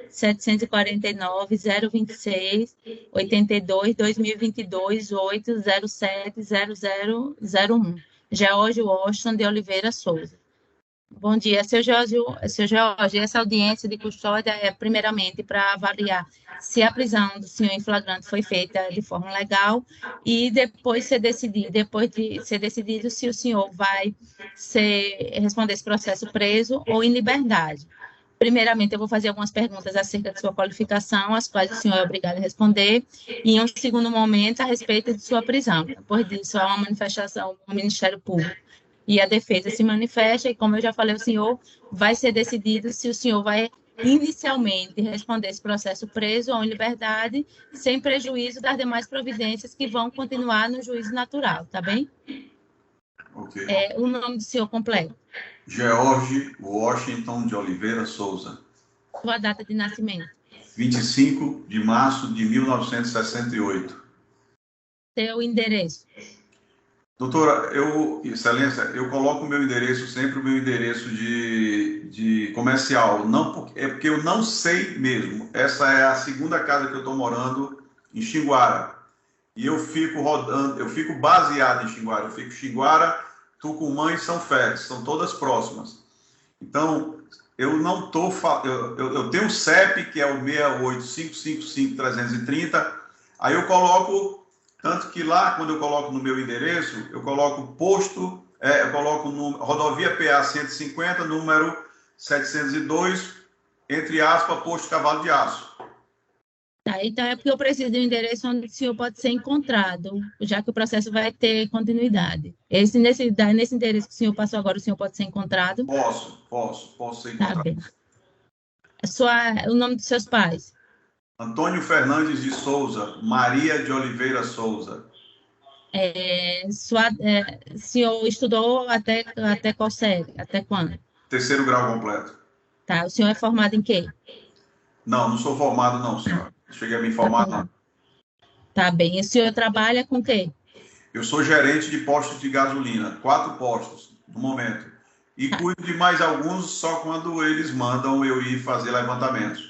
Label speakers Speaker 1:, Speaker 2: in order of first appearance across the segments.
Speaker 1: 749 026 82 2022 807 0001. Geórgio Washington de Oliveira Souza. Bom dia, seu Jorge. Essa audiência de custódia é primeiramente para avaliar se a prisão do senhor em flagrante foi feita de forma legal e depois de ser decidido se o senhor vai responder esse processo preso ou em liberdade. Primeiramente, eu vou fazer algumas perguntas acerca de sua qualificação, as quais o senhor é obrigado a responder, e em um segundo momento, a respeito de sua prisão. Depois disso, há uma manifestação do Ministério Público e a defesa se manifesta, e como eu já falei, o senhor vai ser decidido se o senhor vai inicialmente responder esse processo preso ou em liberdade, sem prejuízo das demais providências que vão continuar no juízo natural, tá bem?
Speaker 2: Ok.
Speaker 1: O nome do senhor completo.
Speaker 2: George Washington de Oliveira Souza.
Speaker 1: Sua data de nascimento.
Speaker 2: 25 de março de 1968.
Speaker 1: Seu endereço.
Speaker 2: Doutora, Excelência, eu coloco o meu endereço, sempre o meu endereço de comercial, é porque eu não sei mesmo. Essa é a segunda casa que eu estou morando em Xinguara. E eu fico rodando, eu fico baseado em Xinguara. Eu fico Xinguara, Tucumã e São Félix, são todas próximas. Então, eu não estou... Eu tenho o CEP, que é o 68555-330, aí eu coloco... Tanto que lá, quando eu coloco no meu endereço, eu coloco posto, eu coloco rodovia PA 150, número 702, entre aspas, posto Cavalo de Aço.
Speaker 1: Tá, então é porque eu preciso do endereço onde o senhor pode ser encontrado, já que o processo vai ter continuidade. Nesse endereço que o senhor passou agora, o senhor pode ser encontrado?
Speaker 2: Posso ser encontrado.
Speaker 1: Tá bem. O nome dos seus pais?
Speaker 2: Antônio Fernandes de Souza, Maria de Oliveira Souza.
Speaker 1: O senhor estudou até qual série? Até quando?
Speaker 2: 3º grau completo.
Speaker 1: Tá, o senhor é formado em quê?
Speaker 2: Não sou formado não, senhora. Não cheguei a me formar, não.
Speaker 1: Tá bem. E o senhor trabalha com o quê?
Speaker 2: Eu sou gerente de postos de gasolina, 4 postos no momento. E cuido de mais alguns só quando eles mandam eu ir fazer levantamentos.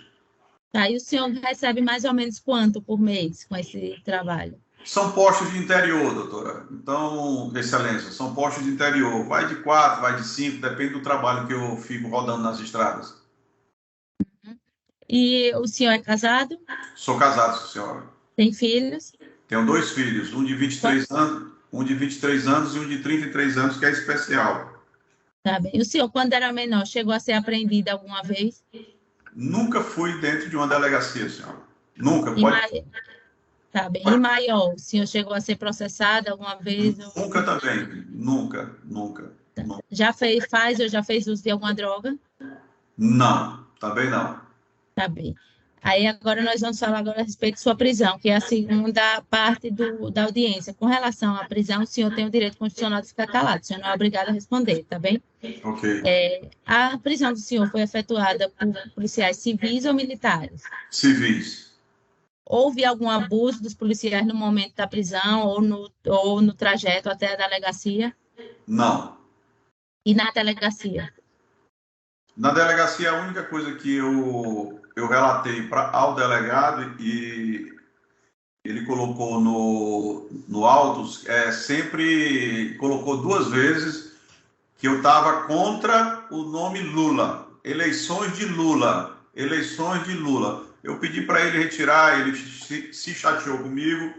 Speaker 1: Tá, e o senhor recebe mais ou menos quanto por mês com esse trabalho?
Speaker 2: São postos de interior, doutora. Então, Excelência, são postos de interior. Vai de 4, vai de 5, depende do trabalho que eu fico rodando nas estradas.
Speaker 1: E o senhor é casado?
Speaker 2: Sou casado, senhora.
Speaker 1: Tem filhos?
Speaker 2: Tenho 2 filhos, um de 23 anos, e um de 33 anos, que é especial.
Speaker 1: Tá bem. O senhor, quando era menor, chegou a ser apreendido alguma vez?
Speaker 2: Nunca fui dentro de uma delegacia, senhora. Nunca.
Speaker 1: Tá bem. E maior, o senhor chegou a ser processado alguma vez?
Speaker 2: Nunca também. Nunca.
Speaker 1: Tá. Já fez uso de alguma droga?
Speaker 2: Não, também não.
Speaker 1: Tá bem. Aí agora nós vamos falar agora a respeito de sua prisão, que é a segunda parte da audiência. Com relação à prisão, o senhor tem o direito constitucional de ficar calado, o senhor não é obrigado a responder, tá bem?
Speaker 2: Ok.
Speaker 1: A prisão do senhor foi efetuada por policiais civis ou militares?
Speaker 2: Civis.
Speaker 1: Houve algum abuso dos policiais no momento da prisão ou no trajeto até a delegacia?
Speaker 2: Não.
Speaker 1: E na delegacia?
Speaker 2: Na delegacia, a única coisa que eu relatei ao delegado e ele colocou no autos, sempre colocou 2 vezes que eu estava contra o nome Lula. Eleições de Lula. Eu pedi para ele retirar, ele se chateou comigo.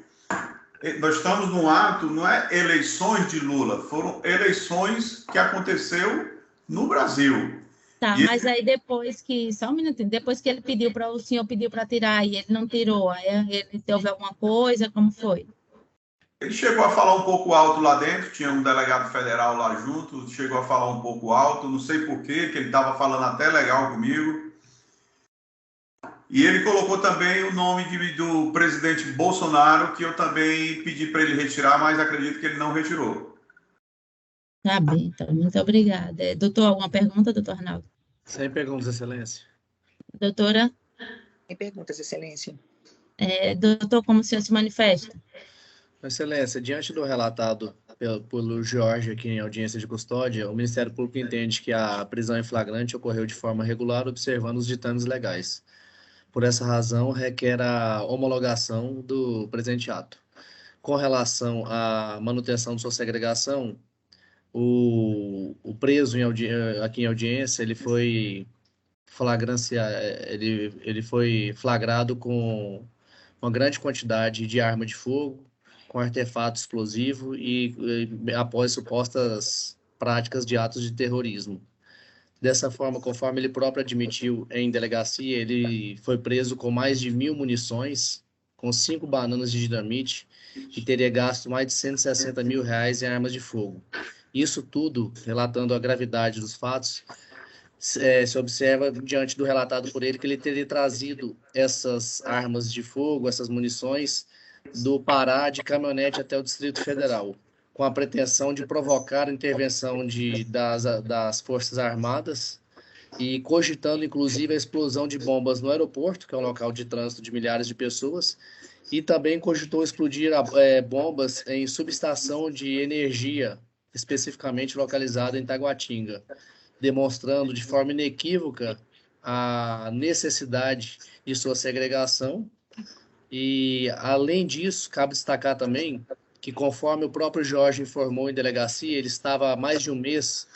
Speaker 2: Nós estamos num ato, não é eleições de Lula, foram eleições que aconteceu no Brasil.
Speaker 1: Tá, mas aí só um minutinho, depois que ele o senhor pediu para tirar e ele não tirou, aí ele houve alguma coisa, como foi?
Speaker 2: Ele chegou a falar um pouco alto lá dentro, tinha um delegado federal lá junto, chegou a falar um pouco alto, não sei porquê, que ele estava falando até legal comigo. E ele colocou também o nome do presidente Bolsonaro, que eu também pedi para ele retirar, mas acredito que ele não retirou.
Speaker 1: Tá bem, então, muito obrigada. Doutor, alguma pergunta, doutor Arnaldo?
Speaker 3: Sem perguntas, Excelência.
Speaker 1: Doutora?
Speaker 4: Sem perguntas, Excelência.
Speaker 1: Doutor, como o senhor se manifesta?
Speaker 3: Excelência, diante do relatado pelo Jorge aqui em audiência de custódia, o Ministério Público entende que a prisão em flagrante ocorreu de forma regular, observando os ditames legais. Por essa razão, requer a homologação do presente ato. Com relação à manutenção de sua segregação, o preso aqui em audiência, ele foi flagrado com uma grande quantidade de arma de fogo, com artefato explosivo e após supostas práticas de atos de terrorismo. Dessa forma, conforme ele próprio admitiu em delegacia, ele foi preso com mais de 1.000 munições, com 5 bananas de dinamite e teria gasto mais de R$ 160 mil em armas de fogo. Isso tudo, relatando a gravidade dos fatos, se observa diante do relatado por ele que ele teria trazido essas armas de fogo, essas munições, do Pará de caminhonete até o Distrito Federal, com a pretensão de provocar a intervenção das Forças Armadas e cogitando, inclusive, a explosão de bombas no aeroporto, que é um local de trânsito de milhares de pessoas, e também cogitou explodir bombas em subestação de energia, especificamente localizada em Taguatinga, demonstrando de forma inequívoca a necessidade de sua segregação. E, além disso, cabe destacar também que, conforme o próprio Jorge informou em delegacia, ele estava há mais de um mês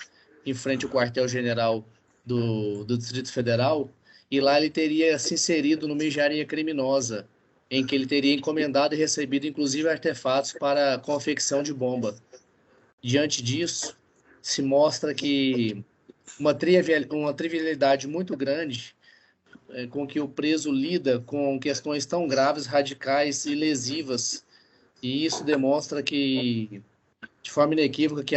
Speaker 3: em frente ao quartel-general do Distrito Federal, e lá ele teria se inserido numa engenharia criminosa, em que ele teria encomendado e recebido, inclusive, artefatos para a confecção de bomba. Diante disso, se mostra que uma trivialidade muito grande com que o preso lida com questões tão graves, radicais e lesivas. E isso demonstra que, de forma inequívoca, que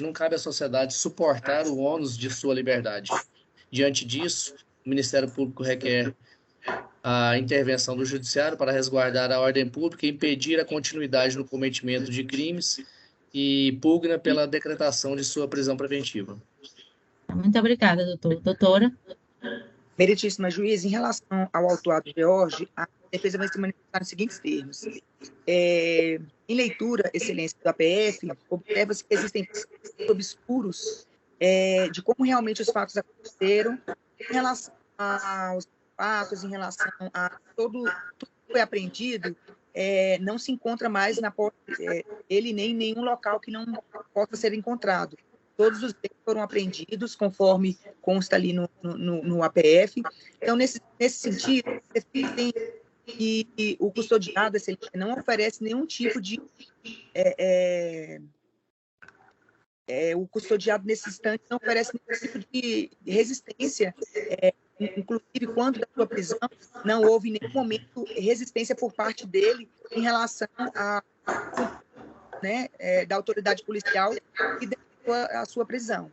Speaker 3: não cabe à sociedade suportar o ônus de sua liberdade. Diante disso, o Ministério Público requer a intervenção do Judiciário para resguardar a ordem pública e impedir a continuidade no cometimento de crimes e pugna pela decretação de sua prisão preventiva.
Speaker 1: Muito obrigada, doutor. Doutora?
Speaker 4: Meritíssima juiz, em relação ao autuado Jorge, a defesa vai se manifestar nos seguintes termos. Em leitura, excelência do APF, observa-se que existem obscuros de como realmente os fatos aconteceram em relação aos fatos, em relação a tudo que foi apreendido, não se encontra mais na posse ele nem em nenhum local que não possa ser encontrado. Todos os bens foram apreendidos, conforme consta ali no APF. Então, nesse sentido, tem que o custodiado não oferece nenhum tipo de... o custodiado, nesse instante, não oferece nenhum tipo de resistência, inclusive, quando da sua prisão, não houve em nenhum momento resistência por parte dele em relação da autoridade policial que a sua prisão.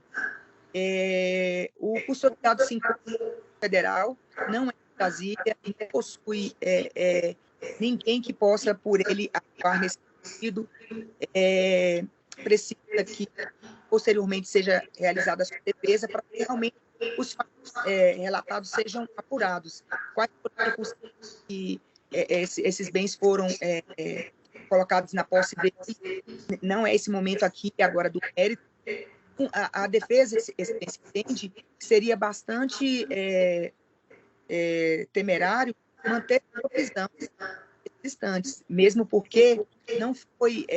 Speaker 4: O custodiado se encontra no federal, não é de Brasília, não possui ninguém que possa por ele atuar nesse sentido. Precisa que posteriormente seja realizada a sua defesa para que realmente os fatos relatados sejam apurados. Quais foram os que esses bens foram colocados na posse dele? Não é esse momento aqui agora do mérito. A defesa entende que seria bastante temerário manter a prisão instantes, mesmo porque não foi,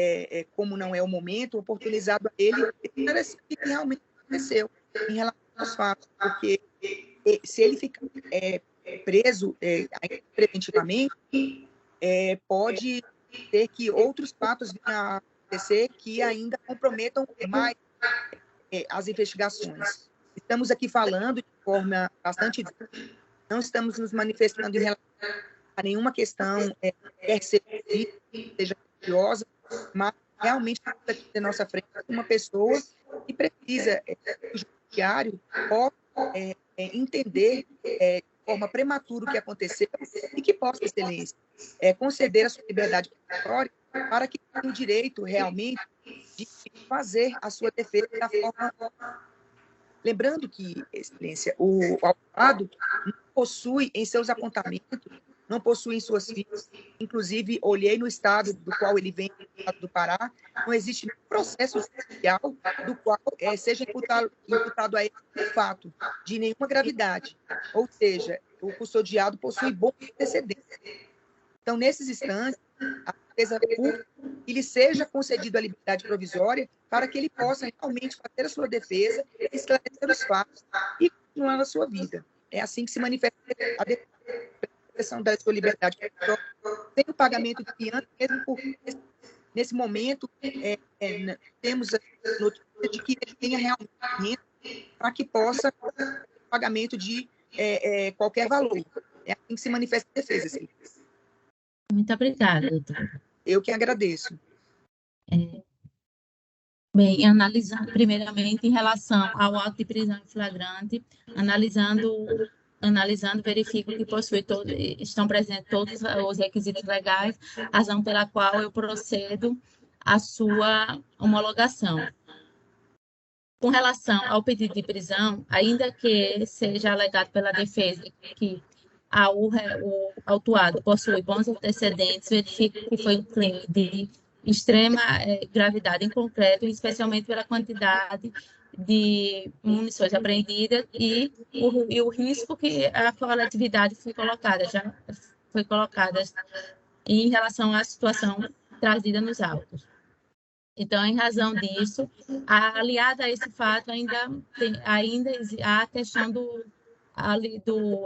Speaker 4: como não é o momento, oportunizado a ele esclarecer o que realmente aconteceu em relação aos fatos, porque se ele ficar preso preventivamente, pode ter que outros fatos venham a acontecer que ainda comprometam mais as investigações. Estamos aqui falando de forma bastante... Não estamos nos manifestando em relação a nenhuma questão, quer seja religiosa, mas realmente estamos aqui na nossa frente uma pessoa que precisa que o judiciário possa entender de forma prematura o que aconteceu e que possa, excelência, conceder a sua liberdade provisória para que tenha o direito realmente de fazer a sua defesa da forma... Lembrando que, excelência, o autuado não possui em seus apontamentos não possuem suas filhas. Inclusive, olhei no estado do qual ele vem, no estado do Pará, não existe nenhum processo judicial do qual seja imputado a ele o fato de nenhuma gravidade. Ou seja, o custodiado possui bons antecedentes. Então, nesses instantes, a defesa pública que lhe seja concedida a liberdade provisória para que ele possa realmente fazer a sua defesa, esclarecer os fatos e continuar a sua vida. É assim que se manifesta a defesa da sua liberdade provisória, sem o pagamento de fiança, mesmo porque, nesse momento, temos a notícia de que ele tenha realmente renda para que possa fazer o pagamento de qualquer valor. É assim que se manifesta a defesa, sim.
Speaker 1: Muito obrigada, doutora.
Speaker 4: Eu que agradeço.
Speaker 1: Bem, analisando primeiramente em relação ao auto de prisão em flagrante, analisando, verifico que estão presentes todos os requisitos legais, razão pela qual eu procedo à sua homologação. Com relação ao pedido de prisão, ainda que seja alegado pela defesa que o autuado possui bons antecedentes, verifico que foi um crime de extrema gravidade em concreto, especialmente pela quantidade de munições apreendidas e o risco que a coletividade já foi colocada em relação à situação trazida nos autos. Então, em razão disso, aliada a esse fato, ainda há a questão do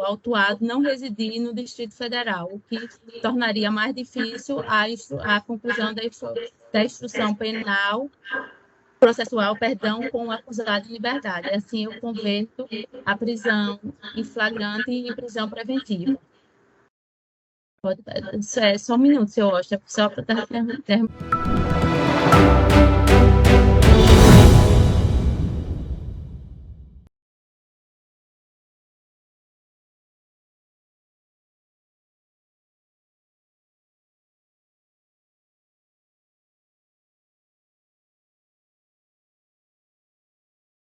Speaker 1: autuado não residir no Distrito Federal, o que tornaria mais difícil a conclusão da instrução processual, com o acusado em liberdade. Assim, eu converto a prisão em flagrante em prisão preventiva. Só um minuto, senhor Oster, só para terminar.